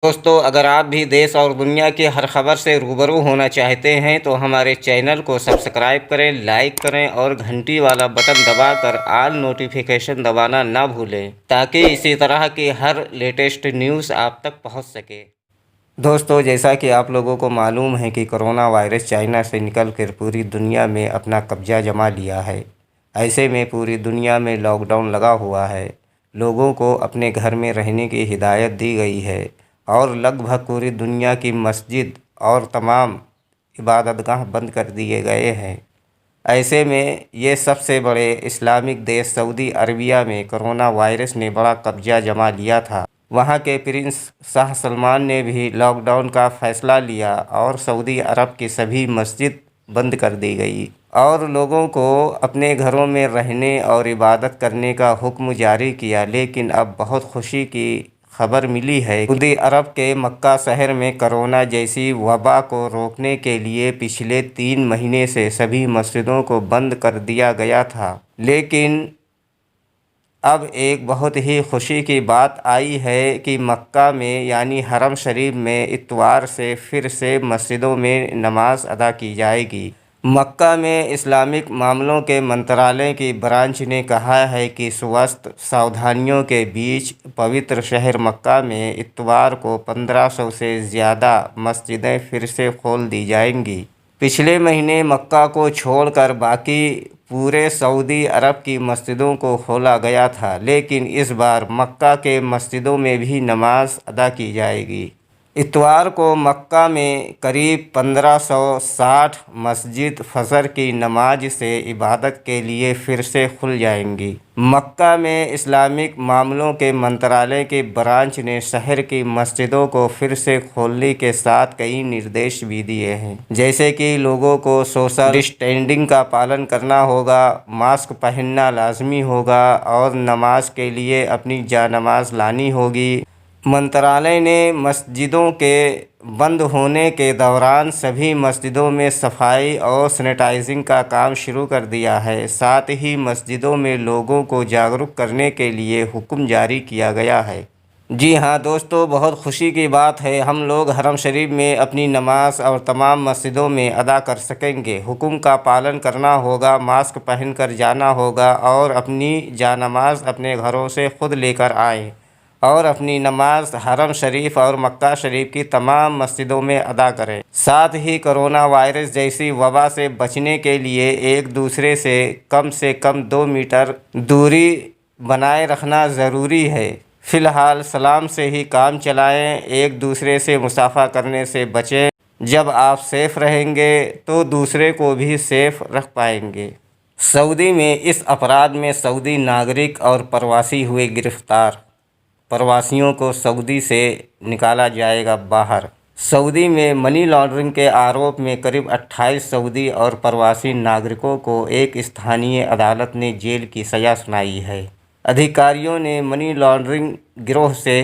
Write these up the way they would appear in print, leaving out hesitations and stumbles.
दोस्तों, अगर आप भी देश और दुनिया की हर खबर से रूबरू होना चाहते हैं तो हमारे चैनल को सब्सक्राइब करें, लाइक करें और घंटी वाला बटन दबाकर ऑल नोटिफिकेशन दबाना ना भूलें, ताकि इसी तरह की हर लेटेस्ट न्यूज़ आप तक पहुंच सके। दोस्तों, जैसा कि आप लोगों को मालूम है कि कोरोना वायरस चाइना से निकलकर पूरी दुनिया में अपना कब्जा जमा लिया है। ऐसे में पूरी दुनिया में लॉकडाउन लगा हुआ है। लोगों को अपने घर में रहने की हिदायत दी गई है और लगभग पूरी दुनिया की मस्जिद और तमाम इबादतगाह बंद कर दिए गए हैं। ऐसे में ये सबसे बड़े इस्लामिक देश सऊदी अरबिया में कोरोना वायरस ने बड़ा कब्जा जमा लिया था। वहाँ के प्रिंस शाह सलमान ने भी लॉकडाउन का फ़ैसला लिया और सऊदी अरब की सभी मस्जिद बंद कर दी गई और लोगों को अपने घरों में रहने और इबादत करने का हुक्म जारी किया। लेकिन अब बहुत खुशी की खबर मिली है। सऊदी अरब के मक्का शहर में कोरोना जैसी वबा को रोकने के लिए पिछले 3 महीने से सभी मस्जिदों को बंद कर दिया गया था। लेकिन अब एक बहुत ही खुशी की बात आई है कि मक्का में यानी हरम शरीफ में इतवार से फिर से मस्जिदों में नमाज अदा की जाएगी। मक्का में इस्लामिक मामलों के मंत्रालय की ब्रांच ने कहा है कि स्वस्थ सावधानियों के बीच पवित्र शहर मक्का में इतवार को 1500 से ज़्यादा मस्जिदें फिर से खोल दी जाएंगी। पिछले महीने मक्का को छोड़कर बाकी पूरे सऊदी अरब की मस्जिदों को खोला गया था, लेकिन इस बार मक्का के मस्जिदों में भी नमाज अदा की जाएगी। इतवार को मक्का में करीब 1560 मस्जिद फजर की नमाज से इबादत के लिए फिर से खुल जाएंगी। मक्का में इस्लामिक मामलों के मंत्रालय की ब्रांच ने शहर की मस्जिदों को फिर से खोलने के साथ कई निर्देश भी दिए हैं, जैसे कि लोगों को सोशल डिस्टेंसिंग का पालन करना होगा, मास्क पहनना लाजमी होगा और नमाज के लिए अपनी जानमाज लानी होगी। मंत्रालय ने मस्जिदों के बंद होने के दौरान सभी मस्जिदों में सफाई और सैनिटाइजिंग का काम शुरू कर दिया है। साथ ही मस्जिदों में लोगों को जागरूक करने के लिए हुक्म जारी किया गया है। जी हाँ दोस्तों, बहुत खुशी की बात है, हम लोग हरम शरीफ में अपनी नमाज और तमाम मस्जिदों में अदा कर सकेंगे। हुक्म का पालन करना होगा, मास्क पहन कर जाना होगा और अपनी जानमाज अपने घरों से खुद लेकर आएँ और अपनी नमाज हरम शरीफ और मक्का शरीफ की तमाम मस्जिदों में अदा करें। साथ ही कोरोना वायरस जैसी वबा से बचने के लिए एक दूसरे से कम 2 मीटर दूरी बनाए रखना ज़रूरी है। फ़िलहाल सलाम से ही काम चलाएं, एक दूसरे से मुसाफा करने से बचें। जब आप सेफ़ रहेंगे तो दूसरे को भी सेफ़ रख पाएंगे। सऊदी में इस अपराध में सऊदी नागरिक और प्रवासी हुए गिरफ्तार। प्रवासियों को सऊदी से निकाला जाएगा बाहर। सऊदी में मनी लॉन्ड्रिंग के आरोप में करीब 28 सऊदी और प्रवासी नागरिकों को एक स्थानीय अदालत ने जेल की सज़ा सुनाई है। अधिकारियों ने मनी लॉन्ड्रिंग गिरोह से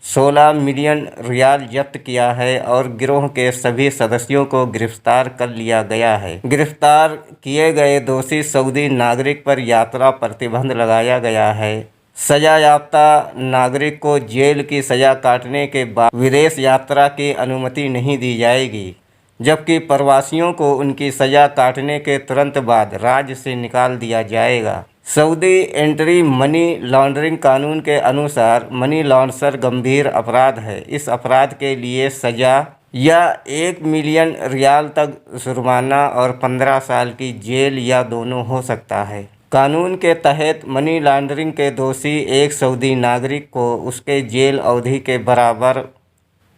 16 मिलियन रियाल जब्त किया है और गिरोह के सभी सदस्यों को गिरफ्तार कर लिया गया है। गिरफ्तार किए गए दोषी सऊदी नागरिक पर यात्रा प्रतिबंध लगाया गया है। सजा याफ्ता नागरिक को जेल की सज़ा काटने के बाद विदेश यात्रा की अनुमति नहीं दी जाएगी, जबकि प्रवासियों को उनकी सज़ा काटने के तुरंत बाद राज्य से निकाल दिया जाएगा। सऊदी एंटी मनी लॉन्ड्रिंग कानून के अनुसार मनी लॉन्ड्रिंग गंभीर अपराध है। इस अपराध के लिए सज़ा या 1 मिलियन रियाल तक जुर्माना और 15 साल की जेल या दोनों हो सकता है। कानून के तहत मनी लॉन्ड्रिंग के दोषी एक सऊदी नागरिक को उसके जेल अवधि के बराबर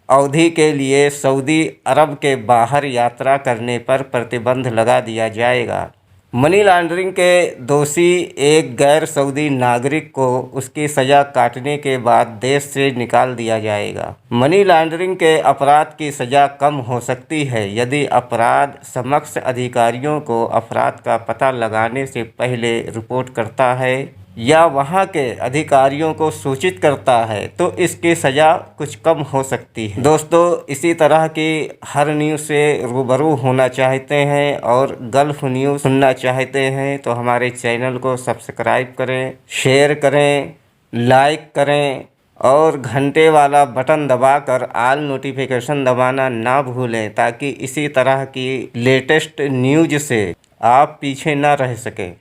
अवधि के लिए सऊदी अरब के बाहर यात्रा करने पर प्रतिबंध लगा दिया जाएगा। मनी लॉन्ड्रिंग के दोषी एक गैर सऊदी नागरिक को उसकी सज़ा काटने के बाद देश से निकाल दिया जाएगा। मनी लॉन्ड्रिंग के अपराध की सज़ा कम हो सकती है यदि अपराध समक्ष अधिकारियों को अपराध का पता लगाने से पहले रिपोर्ट करता है या वहां के अधिकारियों को सूचित करता है, तो इसकी सज़ा कुछ कम हो सकती है। दोस्तों, इसी तरह की हर न्यूज़ से रूबरू होना चाहते हैं और गल्फ़ न्यूज़ सुनना चाहते हैं तो हमारे चैनल को सब्सक्राइब करें, शेयर करें, लाइक करें और घंटे वाला बटन दबाकर ऑल नोटिफिकेशन दबाना ना भूलें, ताकि इसी तरह की लेटेस्ट न्यूज़ से आप पीछे ना रह सकें।